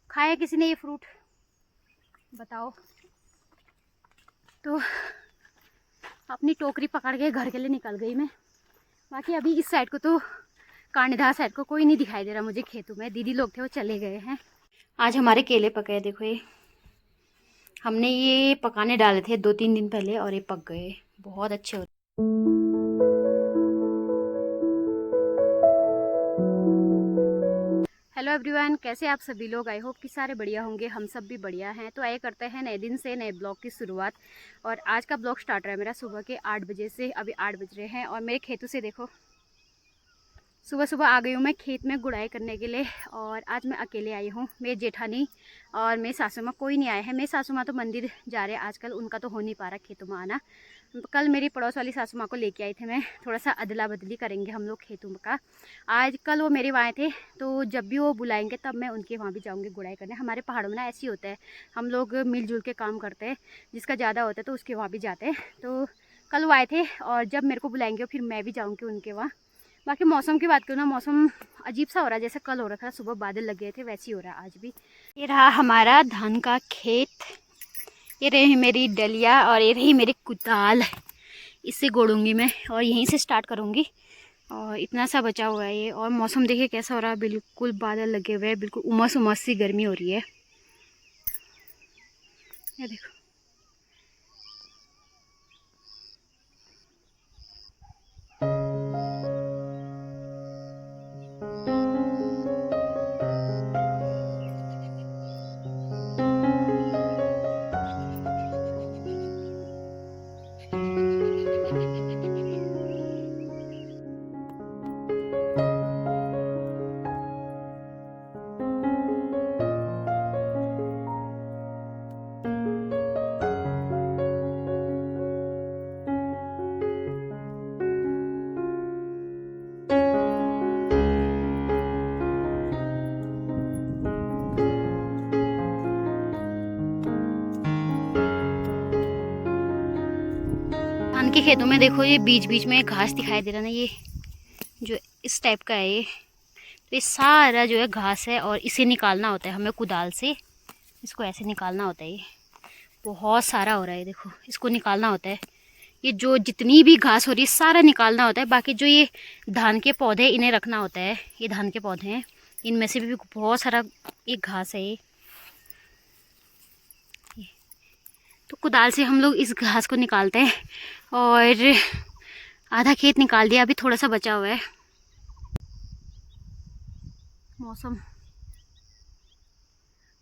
खाया किसी ने ये फ्रूट बताओ? तो अपनी टोकरी पकड़ के घर के लिए निकल गई मैं। बाकी अभी इस साइड को तो कांडीधार साइड को कोई नहीं दिखाई दे रहा मुझे खेतों में। दीदी लोग थे वो चले गए हैं। आज हमारे केले पके हैं, देखो ये हमने ये पकाने डाले थे 2-3 दिन पहले और ये पक गए, बहुत अच्छे होते। हेलो एवरीवन, कैसे आप सभी लोग? आई होप कि सारे बढ़िया होंगे, हम सब भी बढ़िया हैं। तो आइए करते हैं नए दिन से नए ब्लॉग की शुरुआत। और आज का ब्लॉग स्टार्ट रहा है मेरा सुबह के 8 बजे से। अभी 8 बज रहे हैं और मेरे खेतों से देखो सुबह सुबह आ गई हूँ मैं खेत में गुड़ाई करने के लिए। और आज मैं अकेले आई हूँ, मेरी जेठानी और मेरी सासू माँ कोई नहीं आए हैं। मेरी सासू माँ तो मंदिर जा रहे हैं आजकल, उनका तो हो नहीं पा रहा खेतों में आना। कल मेरी पड़ोस वाली सासू माँ को लेके आई थे मैं, थोड़ा सा अदला बदली करेंगे हम लोग खेतों का। आज कल वो मेरे वहाँ थे, तो जब भी वो बुलाएंगे तब मैं उनके वहाँ भी जाऊँगी गुड़ाई करने। हमारे पहाड़ों में ना ऐसे ही होता है, हम लोग मिलजुल के काम करते हैं। जिसका ज़्यादा होता है तो उसके वहाँ भी जाते हैं। तो कल वो आए थे और जब मेरे को बुलाएंगे फिर मैं भी जाऊँगी उनके वहाँ। बाकी मौसम की बात करूँ ना, मौसम अजीब सा हो रहा है, जैसे कल हो रहा था सुबह बादल लग गए थे वैसे ही हो रहा है आज भी। ये रहा हमारा धान का खेत, ये रही मेरी डलिया और ये रही मेरी कुदाल। इससे गोड़ूंगी मैं और यहीं से स्टार्ट करूँगी। और इतना सा बचा हुआ है ये। और मौसम देखिए कैसा हो रहा है, बिल्कुल बादल लगे हुए हैं, बिल्कुल उमस उमस सी गर्मी हो रही है। ये देखो धान के खेतों में देखो ये बीच बीच में घास दिखाई दे रहा ना, ये जो इस टाइप का है ये। तो ये सारा जो है घास है और इसे निकालना होता है हमें कुदाल से। इसको ऐसे निकालना होता है, ये बहुत सारा हो रहा है देखो, इसको निकालना होता है। ये जो जितनी भी घास हो रही है सारा निकालना होता है। बाकी जो ये धान के पौधे इन्हें रखना होता है, ये धान के पौधे हैं, इनमें से भी बहुत सारा एक घास है ये। तो कुदाल से हम लोग इस घास को निकालते हैं और आधा खेत निकाल दिया, अभी थोड़ा सा बचा हुआ है। मौसम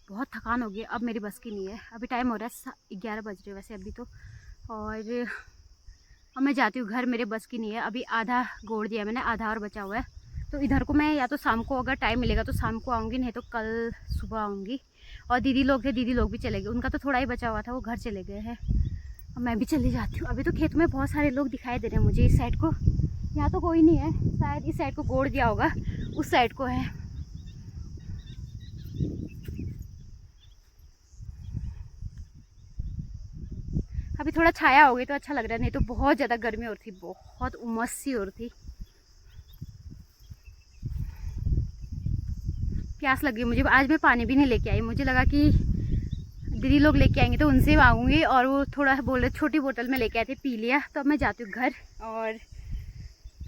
बहुत थकान हो गई, अब मेरी बस की नहीं है। अभी टाइम हो रहा है 11 बज रहे वैसे अभी तो। और अब मैं जाती हूँ घर, मेरे बस की नहीं है। अभी आधा गोड़ दिया मैंने, आधा और बचा हुआ है। तो इधर को मैं या तो शाम को अगर टाइम मिलेगा तो शाम को आऊँगी, नहीं तो कल सुबह आऊँगी। और दीदी लोग थे, दीदी लोग भी चले गए, उनका तो थोड़ा ही बचा हुआ था, वो घर चले गए हैं। अब मैं भी चली जाती हूँ। अभी तो खेत में बहुत सारे लोग दिखाई दे रहे हैं मुझे इस साइड को। यहाँ तो कोई नहीं है, शायद इस साइड को गोड़ दिया होगा, उस साइड को है। अभी थोड़ा छाया हो गई तो अच्छा लग रहा है, नहीं तो बहुत ज़्यादा गर्मी हो रही थी, बहुत उमस सी हो रही थी। प्यास लगी मुझे, आज मैं पानी भी नहीं लेके आई। मुझे लगा कि दीदी लोग लेके आएंगे तो उनसे मांगूंगी, और वो थोड़ा बोल रहे छोटी बोतल में लेके आए थे, पी लिया। तो अब मैं जाती हूँ घर और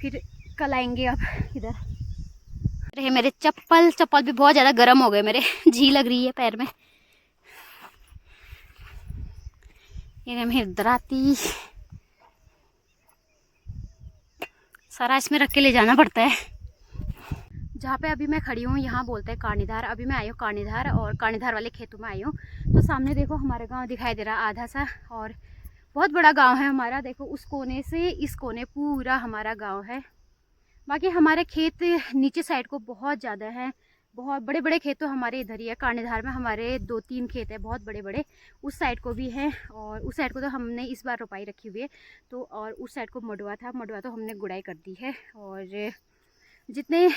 फिर कल आएंगे अब इधर। रहे मेरे चप्पल चप्पल भी बहुत ज़्यादा गर्म हो गए मेरे झी लग रही है पैर में। ये मेरी दराती सारा इसमें रख के ले जाना पड़ता है। जहाँ पे अभी मैं खड़ी हूँ यहाँ बोलते हैं कांडीधार। अभी मैं आई हूँ कांडीधार और कांडीधार वाले खेतों में आई हूँ। तो सामने देखो हमारा गांव दिखाई दे रहा आधा सा, और बहुत बड़ा गांव है हमारा। देखो उस कोने से इस कोने पूरा हमारा गांव है। बाकी हमारे खेत नीचे साइड को बहुत ज़्यादा है, बहुत बड़े बड़े खेत तो हमारे इधर ही है। कांडीधार में हमारे 2-3 खेत है बहुत बड़े बड़े, उस साइड को भी है। और उस साइड को तो हमने इस बार रोपाई रखी हुई है। तो और उस साइड को मडुआ था, मडुआ तो हमने गुड़ाई कर दी है। और जितने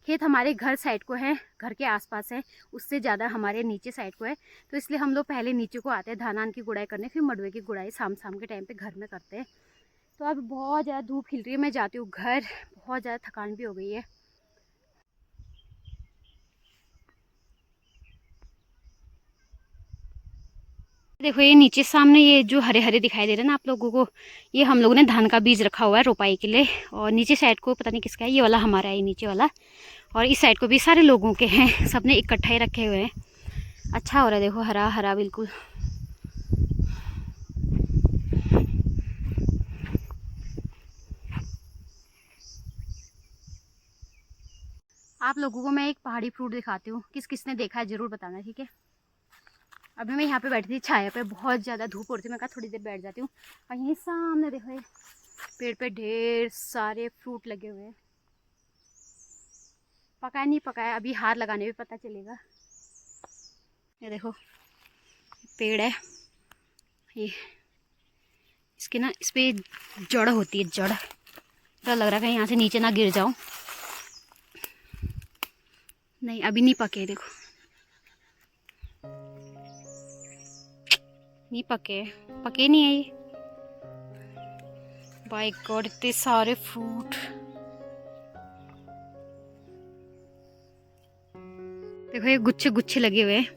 खेत हमारे घर साइड को है, घर के आसपास है, उससे ज़्यादा हमारे नीचे साइड को है। तो इसलिए हम लोग पहले नीचे को आते हैं धान की गुड़ाई करने, फिर मडुए की गुड़ाई शाम शाम के टाइम पे घर में करते हैं। तो अब बहुत ज़्यादा धूप खिल रही है, मैं जाती हूँ घर, बहुत ज़्यादा थकान भी हो गई है। देखो ये नीचे सामने ये जो हरे हरे दिखाई दे रहे हैं ना आप लोगों को, ये हम लोगों ने धान का बीज रखा हुआ है रोपाई के लिए। और नीचे साइड को पता नहीं किसका है, ये वाला हमारा है नीचे वाला। और इस साइड को भी सारे लोगों के हैं, सबने इकट्ठा ही रखे हुए हैं। अच्छा हो रहा है देखो, हरा हरा बिल्कुल। आप लोगों को मैं एक पहाड़ी फ्रूट दिखाती हूँ, किस किसने देखा है ज़रूर बताना, ठीक है। अभी मैं यहाँ पे बैठी थी छाया पे, बहुत ज़्यादा धूप हो रही थी, मैं कहा थोड़ी देर बैठ जाती हूँ। और यहीं सामने देखो ये पेड़ पे ढेर सारे फ्रूट लगे हुए हैं। पकाया नहीं पकाया, अभी हाथ लगाने में पता चलेगा। ये देखो पेड़ है ये, इसके ना इस पे जड़ होती है, जड़। तो लग रहा है यहाँ से नीचे ना गिर जाऊँ। नहीं अभी नहीं पके, देखो नहीं पके, पके नहीं है ये। बाय गॉड इतने सारे फ्रूट। देखो ये गुच्छे गुच्छे लगे हुए हैं।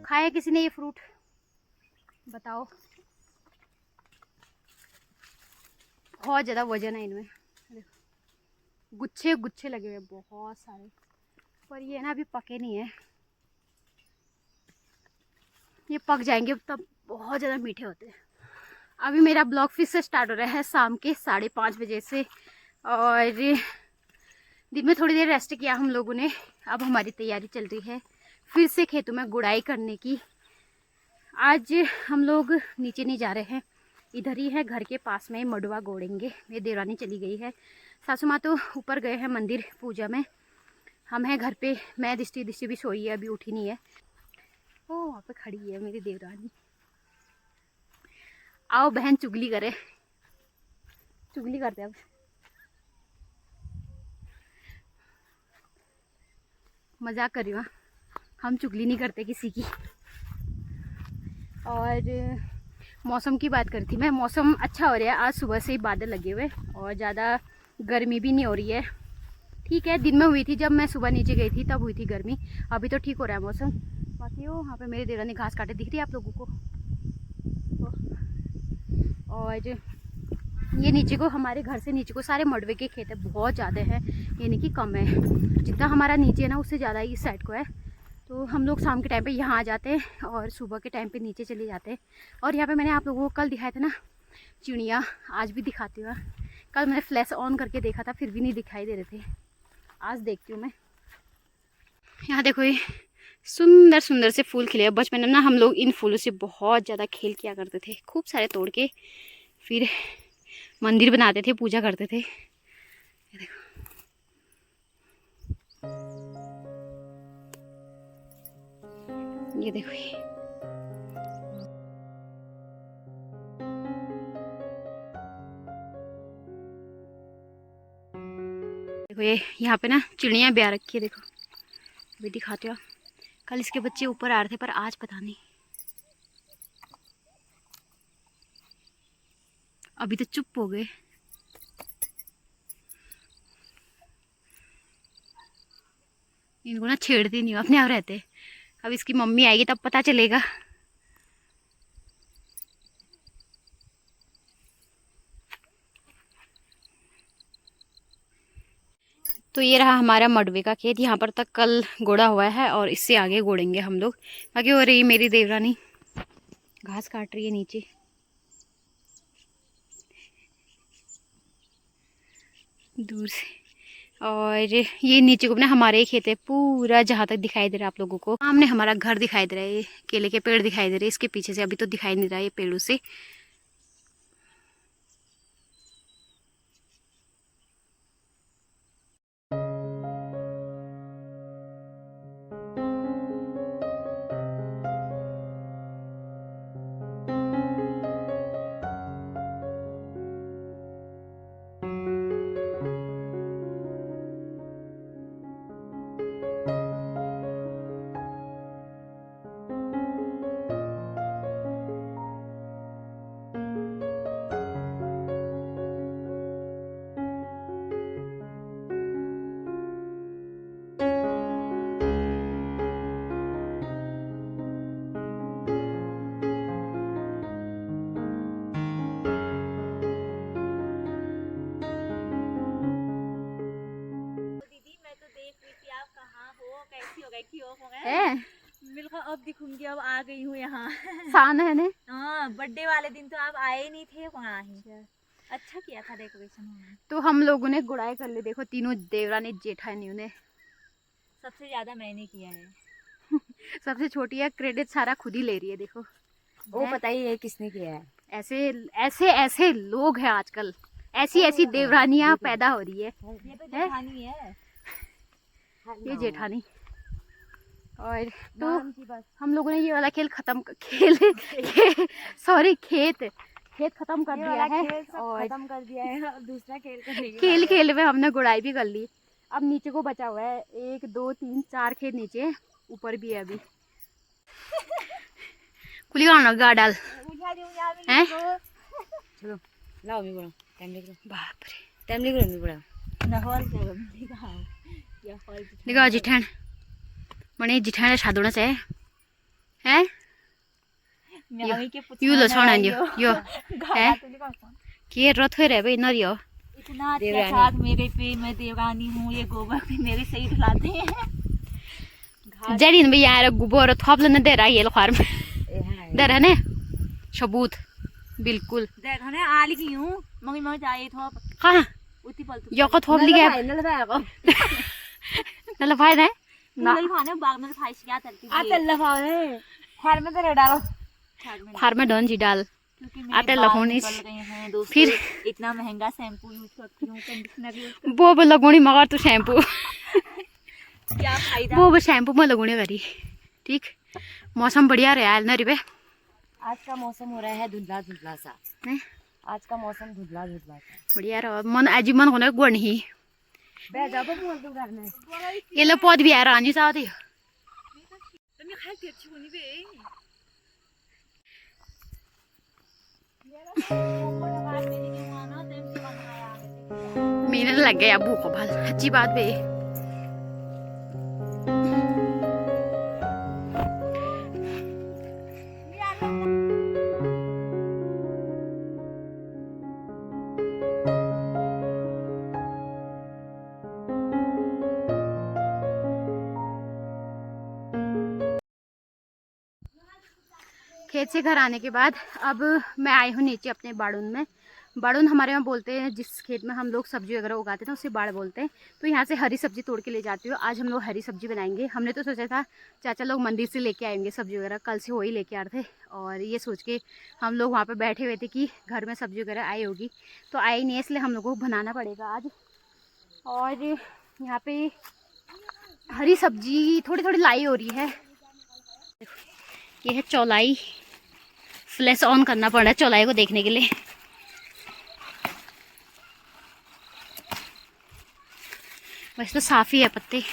खाया किसी ने ये फ्रूट, बताओ। बहुत ज़्यादा वजन है इनमें, देखो गुच्छे गुच्छे लगे हुए बहुत सारे। पर ये ना अभी पके नहीं है, ये पक जाएंगे तब बहुत ज़्यादा मीठे होते हैं। अभी मेरा ब्लॉग फिर से स्टार्ट हो रहा है शाम के 5:30 बजे से। और दिन में थोड़ी देर रेस्ट किया हम लोगों ने। अब हमारी तैयारी चल रही है फिर से खेतों में गुड़ाई करने की। आज हम लोग नीचे नहीं जा रहे हैं, इधर ही है घर के पास में मडुआ गोड़ेंगे। मेरी देवरानी चली गई है, सासू माँ तो ऊपर गए हैं मंदिर पूजा में। हम हैं घर पे, मैं दिष्टि दिष्टि भी सोई है, अभी उठी नहीं है। ओ वहाँ पे खड़ी है मेरी देवरानी। आओ बहन चुगली करे, चुगली करते अब। मजाक कर रही हूँ, हम चुगली नहीं करते किसी की। और मौसम की बात करती मैं, मौसम अच्छा हो रहा है। आज सुबह से ही बादल लगे हुए और ज़्यादा गर्मी भी नहीं हो रही है। ठीक है, दिन में हुई थी, जब मैं सुबह नीचे गई थी तब हुई थी गर्मी। अभी तो ठीक हो रहा है मौसम। बाकी वो वहाँ पे मेरे देवरानी घास काटे दिख रही है आप लोगों को। और ये नीचे को, हमारे घर से नीचे को सारे मडवे के खेत है, बहुत ज़्यादा है, ये नहीं कि कम है। जितना हमारा नीचे है ना उससे ज़्यादा इस साइड को है। तो हम लोग शाम के टाइम पे यहाँ आ जाते हैं और सुबह के टाइम पे नीचे चले जाते हैं। और यहाँ पे मैंने आप लोगों को कल दिखाया था ना चिड़िया, आज भी दिखाती हूँ। कल मैंने फ्लैश ऑन करके देखा था फिर भी नहीं दिखाई दे रहे थे, आज देखती हूँ मैं। यहाँ देखो ये सुंदर सुंदर से फूल खिले। बचपन में ना हम लोग इन फूलों से बहुत ज़्यादा खेल किया करते थे, खूब सारे तोड़ के फिर मंदिर बनाते थे, पूजा करते थे। ये देखो ये देखो देखो ये यहाँ पे ना चिड़िया ब्याह रखी है, देखो अभी दिखाते हो। कल इसके बच्चे ऊपर आ रहे थे पर आज पता नहीं, अभी तो चुप हो गए। इनको ना छेड़ती नहीं, अपने आप रहते। अब इसकी मम्मी आएगी तब पता चलेगा। तो ये रहा हमारा मडवे का खेत, यहाँ पर तक कल गोड़ा हुआ है और इससे आगे गोड़ेंगे हम लोग। बाकी हो रही मेरी देवरानी घास काट रही है नीचे, दूर से। और ये नीचे को ना हमारे ही खेत है पूरा, जहाँ तक दिखाई दे रहा है आप लोगों को। सामने हमारा घर दिखाई दे रहा है, ये केले के पेड़ दिखाई दे रहे हैं इसके पीछे से, अभी तो दिखाई नहीं रहा है ये पेड़ों से। अब दिखूंगी, अब आ गई हूँ यहाँ। शान है ने। हाँ, बर्थडे वाले दिन तो आप आए नहीं थे, वहाँ ही अच्छा किया था डेकोरेशन होना। तो हम लोगों ने गुड़ाई कर ली, देखो तीनों देवरानी जेठानी ने। सबसे ज्यादा मैंने किया है। सबसे छोटी है, क्रेडिट सारा खुद ही ले रही है। देखो वो पता ही है किसने किया है। ऐसे ऐसे ऐसे लोग हैं आजकल, ऐसी ऐसी देवरानियां पैदा हो रही है। ये तो जेठानी है, ये जेठानी। और तो हम लोगों ने ये वाला खेल खत्म सॉरी खेत खत्म कर दिया है और खत्म कर दिया है। अब दूसरा खेल खेल में हमने गुड़ाई भी कर ली। अब नीचे को बचा हुआ है 1 2 3 4 खेत नीचे, ऊपर भी है अभी। खुली गा डाल हैं। चलो लाओ भी बड़ा टाइम लिख लो। बाप रे टाइम लिख लो बड़ा ना हॉल देखो जिठान बने जिठान साधुना से हैं यू लो छोड़ यो है के रथ रे बे नरियो। इतना अत्याचार मेरे पे, मैं देवरानी हूँ, ये गोबर पे मेरे से ही ढलाते हैं। जरीन भी यार गोबर थोपल न दे रहा ये लोग में दे रहा ने सबूत बिल्कुल देखो ने आली की हूँ मम्मी मम्मी चाहिए थोप हां उती पलतू यो को थोप लिया न लगाया को न लफाए ना नल खाने बाग में फाइस क्या करती है। आते लफाए फार में तो डालो, फार में डन जी डाल क्योंकि आते मेरे बाल लगोनी निकल गए हैं दोस्तों। फिर इतना महंगा शैम्पू यूज करती हूँ, कंडीशनर यूज वो लगोनी मगर तू शैम्पू क्या फायदा। वो शैम्पू में लगोनी करी। ठीक मौसम बढ़िया रहा है ना रिबे। आज का मौसम हो रहा है धुंधला धुंधला सा। आज का मौसम धुंधला धुंधला सा बढ़िया रहा। मन आज मन होने गुण ही बे जब बोल दो घर में ये लो पौध भी आ रहा नहीं साथ ही मैं खाई तेरी होनी बे मेरे लग गया भूख को भाल अच्छी बात बे। खेत से घर आने के बाद अब मैं आई हूँ नीचे अपने बाड़ून में। बाड़ून हमारे यहाँ बोलते हैं जिस खेत में हम लोग सब्जी वगैरह उगाते हैं उसे बाड़ बोलते हैं। तो यहाँ से हरी सब्जी तोड़ के ले जाती हूँ। आज हम लोग हरी सब्जी बनाएंगे। हमने तो सोचा था चाचा लोग मंदिर से लेके आएंगे सब्जी वगैरह, कल से वही लेके आ रहे थे। और ये सोच के हम लोग वहाँ पर बैठे हुए थे कि घर में सब्जी वगैरह आई होगी, तो आई नहीं है, इसलिए हम लोगों को बनाना पड़ेगा आज। और यहाँ पे हरी सब्जी थोड़ी थोड़ी लाई हो रही है। ये है चौलाई, फ्लैश ऑन करना पड़ रहा है चौलाई को देखने के लिए। वैसे तो साफ ही है पत्ते।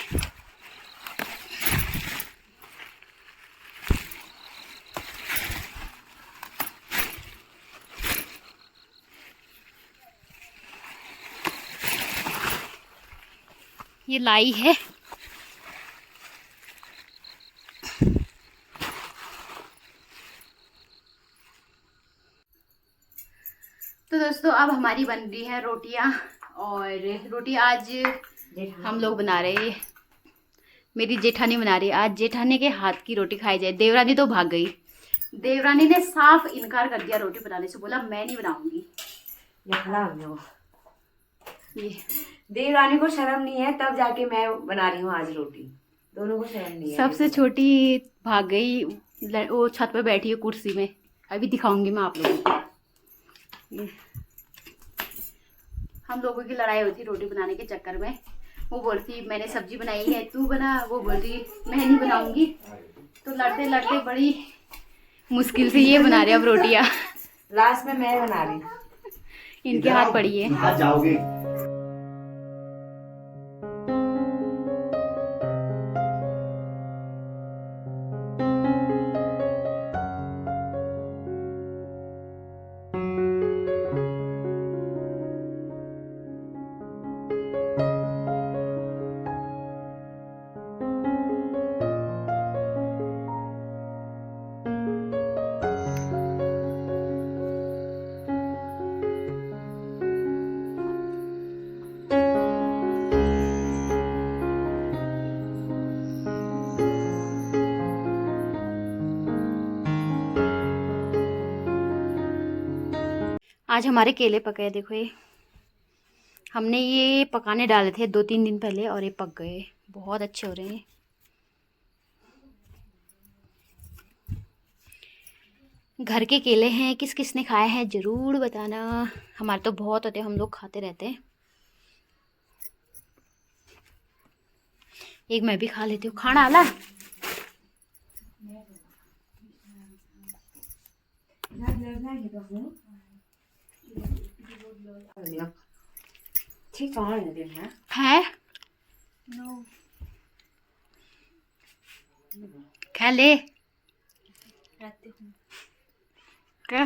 ये लाई है। तो दोस्तों अब हमारी बन रही है रोटियां। और रोटी आज हम लोग बना रहे हैं, मेरी जेठानी बना रही है। आज जेठानी के हाथ की रोटी खाई जाए। देवरानी तो भाग गई। देवरानी ने साफ इनकार कर दिया रोटी बनाने से, बोला मैं नहीं बनाऊंगी। ये देवरानी को शर्म नहीं है, तब जाके मैं बना रही हूँ आज रोटी। दोनों को शर्म नहीं है। सबसे छोटी भाग गई, वो छत पे बैठी है कुर्सी में। अभी दिखाऊंगी मैं आप लोगों को। हम लोगों की लड़ाई हुई थी रोटी बनाने के चक्कर में। वो बोलती मैंने सब्जी बनाई है तू बना, वो बोलती मैं नहीं बनाऊंगी। तो लड़ते लड़ते बड़ी मुश्किल से ये बना रहे अब रोटियां। लास्ट में मैं बना रही। इनके हाथ पड़ी है। हाथ जाओगे। आज हमारे केले पके हैं, देखो ये हमने ये पकाने डाले थे 2-3 दिन पहले और ये पक गए, बहुत अच्छे हो रहे हैं। घर के केले हैं, किस किस ने खाए हैं ज़रूर बताना। हमारे तो बहुत होते हैं, हम लोग खाते रहते हैं। एक मैं भी खा लेती हूँ। खाना आला ठीक है, खा ले क्या।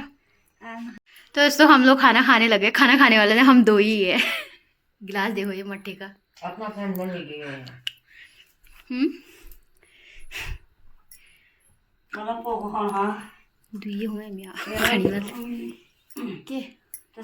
तो दोस्तों हम लोग खाना खाने लगे, खाना खाने वाले ने हम दो ही है। गिलास देखो ये मट्टी का। अपना अपना अंदर ले गए हैं। मतलब को हाँ दुई हुए मिया खड़ी वाले के तो